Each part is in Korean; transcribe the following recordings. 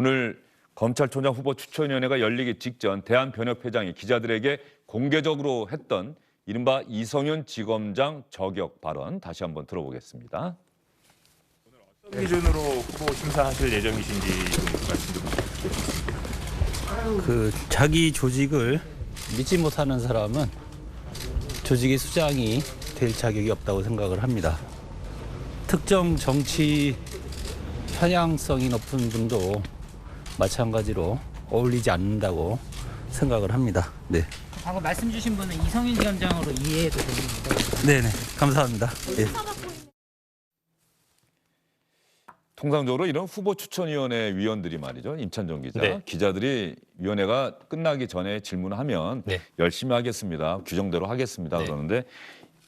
오늘 검찰총장 후보 추천위원회가 열리기 직전 대한변협회장이 기자들에게 공개적으로 했던 이른바 이성윤 지검장 저격 발언 다시 한번 들어보겠습니다. 어떤 기준으로 후보 심사하실 예정이신지 좀 말씀 좀 부탁드리겠습니다. 자기 조직을 믿지 못하는 사람은 조직의 수장이 될 자격이 없다고 생각을 합니다. 특정 정치 편향성이 높은 분도 마찬가지로 어울리지 않는다고 생각을 합니다. 네. 방금 말씀 주신 분은 이성윤 위원장으로 이해해도 됩니다. 네네. 감사합니다. 예. 통상적으로 이런 후보 추천위원회 위원들이 말이죠. 임찬종 기자. 네. 기자들이 위원회가 끝나기 전에 질문하면 네. 열심히 하겠습니다. 규정대로 하겠습니다. 네. 그러는데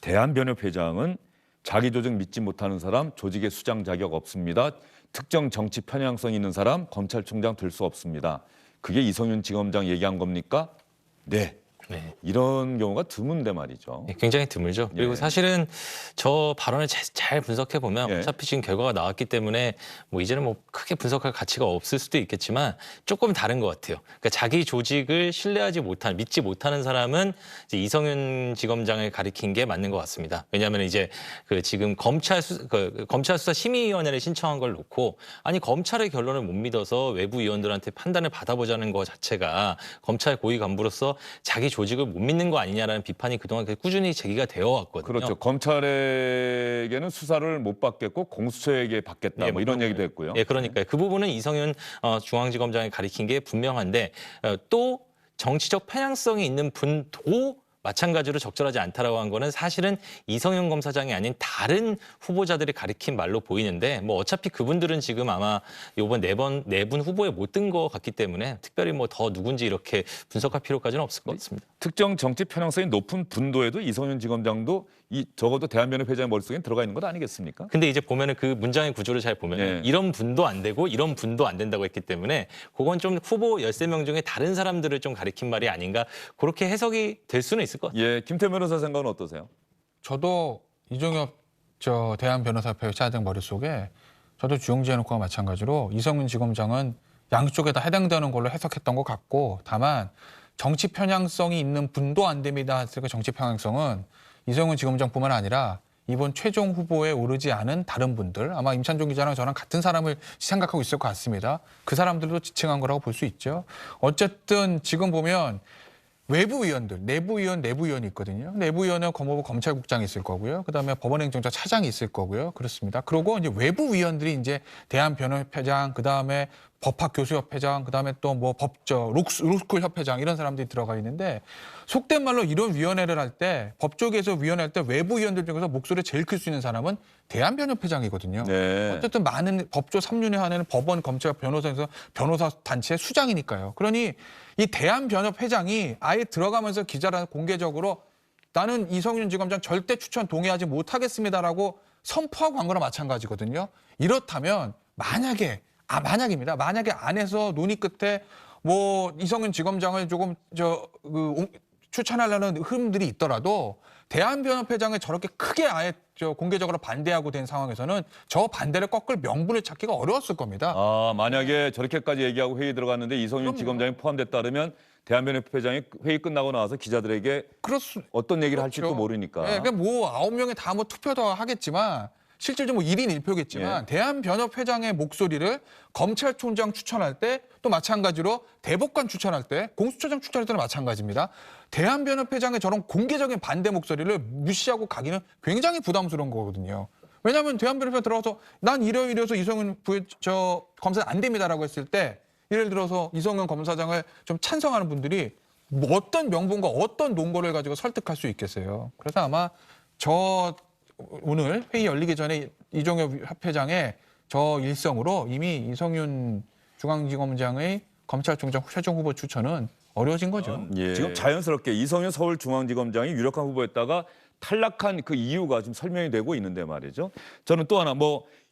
대한변협회장은 자기 조직 믿지 못하는 사람 조직의 수장 자격 없습니다. 특정 정치 편향성 있는 사람 검찰총장 될 수 없습니다. 그게 이성윤 지검장 얘기한 겁니까? 네. 네. 이런 경우가 드문데 말이죠. 굉장히 드물죠. 그리고 예. 사실은 저 발언을 잘 분석해 보면 예. 어차피 지금 결과가 나왔기 때문에 뭐 이제는 뭐 크게 분석할 가치가 없을 수도 있겠지만 조금 다른 것 같아요. 그러니까 자기 조직을 신뢰하지 못하는, 믿지 못하는 사람은 이제 이성윤 지검장을 가리킨 게 맞는 것 같습니다. 왜냐하면 이제 지금 검찰 수사 심의위원회를 신청한 걸 놓고 아니 검찰의 결론을 못 믿어서 외부 위원들한테 판단을 받아보자는 것 자체가 검찰 고위 간부로서 자기 조직을 못 믿는 거 아니냐라는 비판이 그동안 꾸준히 제기가 되어 왔거든요. 그렇죠. 검찰에게는 수사를 못 받겠고 공수처에게 받겠다. 예, 뭐 이런 얘기도 했고요. 예, 그러니까요. 그 부분은 이성윤 중앙지검장이 가리킨 게 분명한데 또 정치적 편향성이 있는 분도 마찬가지로 적절하지 않다라고 한 거는 사실은 이성윤 검사장이 아닌 다른 후보자들이 가리킨 말로 보이는데 뭐 어차피 그분들은 지금 아마 이번 네 분 후보에 못 든 것 같기 때문에 특별히 뭐 더 누군지 이렇게 분석할 필요까지는 없을 것 같습니다. 특정 정치 편향성이 높은 분도에도 이성윤 지검장도 적어도 대한변협회장의 머릿속에 들어가 있는 것 아니겠습니까? 근데 이제 보면은 그 문장의 구조를 잘 보면 네. 이런 분도 안 되고 이런 분도 안 된다고 했기 때문에 그건 좀 후보 13명 중에 다른 사람들을 좀 가리킨 말이 아닌가 그렇게 해석이 될 수는 있을 것 같아요. 예, 김태 변호사 생각은 어떠세요? 저도 이종엽 대한변호사협회 차장 머릿속에 저도 주용지 해놓고와 마찬가지로 이성윤 지검장은 양쪽에 다 해당되는 걸로 해석했던 것 같고 다만 정치 편향성이 있는 분도 안 됩니다 했으니까 정치 편향성은 이성윤 지검장뿐만 아니라 이번 최종 후보에 오르지 않은 다른 분들 아마 임찬종 기자랑 저랑 같은 사람을 생각하고 있을 것 같습니다. 그 사람들도 지칭한 거라고 볼 수 있죠. 어쨌든 지금 보면 외부 위원들, 내부 위원이 있거든요. 내부 위원은 법무부 검찰국장이 있을 거고요. 그다음에 법원행정처 차장이 있을 거고요. 그렇습니다. 그리고 이제 외부 위원들이 이제 대한변협회장, 그다음에 법학교수협회장, 그다음에 또 뭐 로스쿨 협회장 이런 사람들이 들어가 있는데 속된 말로 이런 위원회를 할 때 법조계에서 위원회 할 때 외부 위원들 중에서 목소리를 제일 클 수 있는 사람은 대한변협회장이거든요. 네. 어쨌든 많은 법조 3륜에 하는 법원, 검찰, 변호사에서 변호사 단체의 수장이니까요. 그러니 이 대한변협회장이 아예 들어가면서 기자랑 공개적으로 나는 이성윤 지검장 절대 추천 동의하지 못하겠습니다라고 선포하고 한 거랑 마찬가지거든요. 이렇다면 만약입니다. 만약에 안에서 논의 끝에 뭐 이성윤 지검장을 조금 추천하려는 흐름들이 있더라도 대한변협회장을 저렇게 크게 아예 공개적으로 반대하고 된 상황에서는 저 반대를 꺾을 명분을 찾기가 어려웠을 겁니다. 만약에 저렇게까지 얘기하고 회의 들어갔는데 이성윤 그럼요. 지검장이 포함됐다 그러면 대한변협회장이 회의 끝나고 나와서 기자들에게 어떤 얘기를 할지도 그렇죠. 모르니까. 네, 그러니까 뭐 9명이 다 뭐 투표도 하겠지만 실질적으로 뭐 1인 1표겠지만 예. 대한변협회장의 목소리를 검찰총장 추천할 때 또 마찬가지로 대법관 추천할 때 공수처장 추천할 때는 마찬가지입니다. 대한변협회장의 저런 공개적인 반대 목소리를 무시하고 가기는 굉장히 부담스러운 거거든요. 왜냐하면 대한변협회 들어가서 난 이래서 이성윤 검사 안 됩니다라고 했을 때 예를 들어서 이성윤 검사장을 좀 찬성하는 분들이 뭐 어떤 명분과 어떤 논거를 가지고 설득할 수 있겠어요. 그래서 아마 오늘 회의 열리기 전에 이종엽 협회장의 저 일성으로 이미 이성윤 중앙지검장의 검찰총장 최종 후보 추천은 어려워진 거죠. 예. 지금 자연스럽게 이성윤 서울중앙지검장이 유력한 후보였다가 탈락한 그 이유가 지금 설명이 되고 있는데 말이죠. 저는 또 하나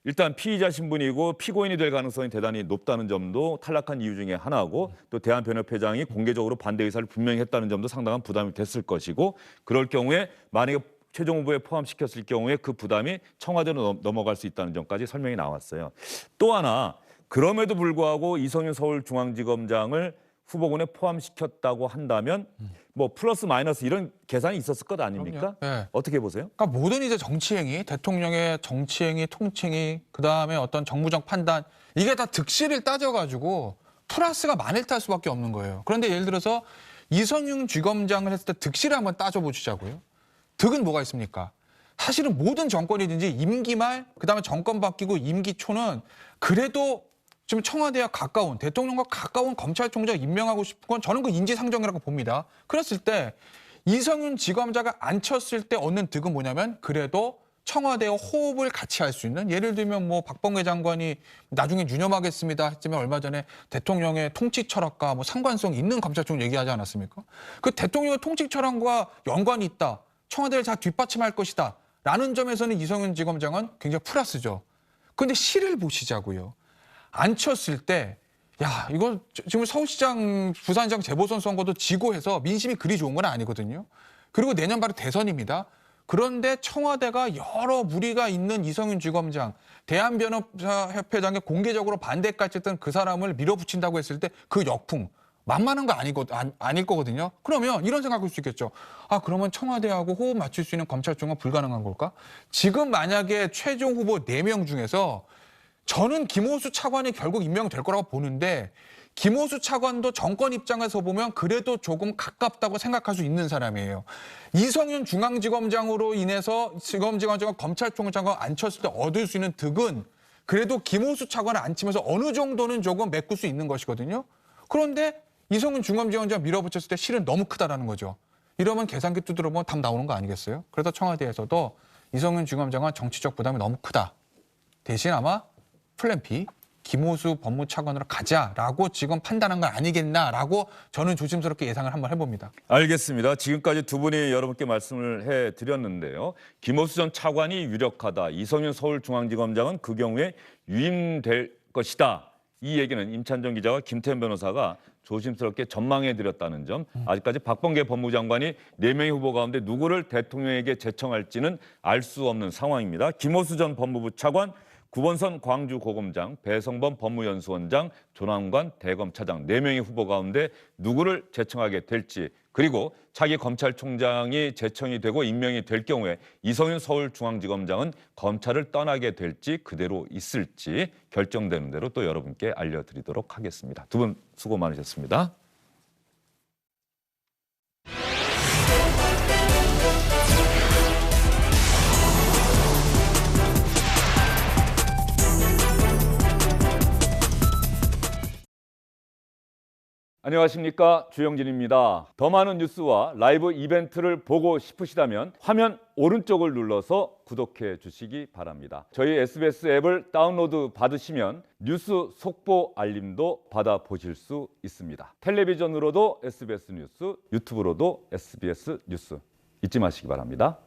일단 피의자 신분이고 피고인이 될 가능성이 대단히 높다는 점도 탈락한 이유 중에 하나고 또 대한변협회장이 공개적으로 반대 의사를 분명히 했다는 점도 상당한 부담이 됐을 것이고 그럴 경우에 만약에 최종 후보에 포함시켰을 경우에 그 부담이 청와대로 넘어갈 수 있다는 점까지 설명이 나왔어요. 또 하나 그럼에도 불구하고 이성윤 서울중앙지검장을 후보군에 포함시켰다고 한다면 뭐 플러스 마이너스 이런 계산이 있었을 것 아닙니까? 그럼요. 네. 어떻게 보세요? 그러니까 모든 이제 정치행위, 대통령의 정치행위, 통치행위, 그다음에 어떤 정무적 판단 이게 다 득실을 따져가지고 플러스가 많을 탈 수밖에 없는 거예요. 그런데 예를 들어서 이성윤 쥐검장을 했을 때 득실을 한번 따져보시자고요. 득은 뭐가 있습니까? 사실은 모든 정권이든지 임기 말, 그다음에 정권 바뀌고 임기 초는 그래도 지금 청와대와 가까운 대통령과 가까운 검찰총장 임명하고 싶은 건 저는 그 인지상정이라고 봅니다. 그랬을 때 이성윤 지검장가 앉혔을 때 얻는 득은 뭐냐면 그래도 청와대와 호흡을 같이 할 수 있는 예를 들면 뭐 박범계 장관이 나중에 유념하겠습니다 했지만 얼마 전에 대통령의 통치 철학과 뭐 상관성 있는 검찰총 얘기하지 않았습니까? 그 대통령의 통치 철학과 연관이 있다. 청와대를 잘 뒷받침할 것이다. 라는 점에서는 이성윤 지검장은 굉장히 플러스죠. 그런데 실을 보시자고요. 앉혔을 때 야, 이거 지금 서울시장, 부산시장 재보선 선거도 지고 해서 민심이 그리 좋은 건 아니거든요. 그리고 내년 바로 대선입니다. 그런데 청와대가 여러 무리가 있는 이성윤 지검장, 대한변호사협회장에 공개적으로 반대까지 했던 그 사람을 밀어붙인다고 했을 때 그 역풍, 만만한 거 아닐 거거든요. 그러면 이런 생각할 수 있겠죠. 아, 그러면 청와대하고 호흡 맞출 수 있는 검찰총은 불가능한 걸까? 지금 만약에 최종 후보 4명 중에서 저는 김호수 차관이 결국 임명될 거라고 보는데 김호수 차관도 정권 입장에서 보면 그래도 조금 가깝다고 생각할 수 있는 사람이에요. 이성윤 중앙지검장으로 인해서 지검장과 검찰총장을 앉혔을 때 얻을 수 있는 득은 그래도 김호수 차관을 앉히면서 어느 정도는 조금 메꿀 수 있는 것이거든요. 그런데 이성윤 중앙지검장 밀어붙였을 때 실은 너무 크다라는 거죠. 이러면 계산기 두드려 보면 답 나오는 거 아니겠어요? 그래서 청와대에서도 이성윤 지검장은 정치적 부담이 너무 크다. 대신 아마 플랜 B, 김호수 법무차관으로 가자라고 지금 판단한 건 아니겠나라고 저는 조심스럽게 예상을 한번 해봅니다. 알겠습니다. 지금까지 두 분이 여러분께 말씀을 해드렸는데요. 김호수 전 차관이 유력하다. 이성윤 서울중앙지검장은 그 경우에 유임될 것이다. 이 얘기는 임찬정 기자와 김태현 변호사가 조심스럽게 전망해드렸다는 점. 아직까지 박범계 법무장관이 4명의 후보 가운데 누구를 대통령에게 제청할지는 알 수 없는 상황입니다. 김호수 전 법무부 차관, 구본선 광주고검장, 배성범 법무연수원장, 조남관 대검차장 4명의 후보 가운데 누구를 제청하게 될지 그리고 차기 검찰총장이 제청이 되고 임명이 될 경우에 이성윤 서울중앙지검장은 검찰을 떠나게 될지 그대로 있을지 결정되는 대로 또 여러분께 알려드리도록 하겠습니다. 두 분 수고 많으셨습니다. 안녕하십니까, 주영진입니다. 더 많은 뉴스와 라이브 이벤트를 보고 싶으시다면 화면 오른쪽을 눌러서 구독해 주시기 바랍니다. 저희 SBS 앱을 다운로드 받으시면 뉴스 속보 알림도 받아보실 수 있습니다. 텔레비전으로도 SBS 뉴스, 유튜브로도 SBS 뉴스 잊지 마시기 바랍니다.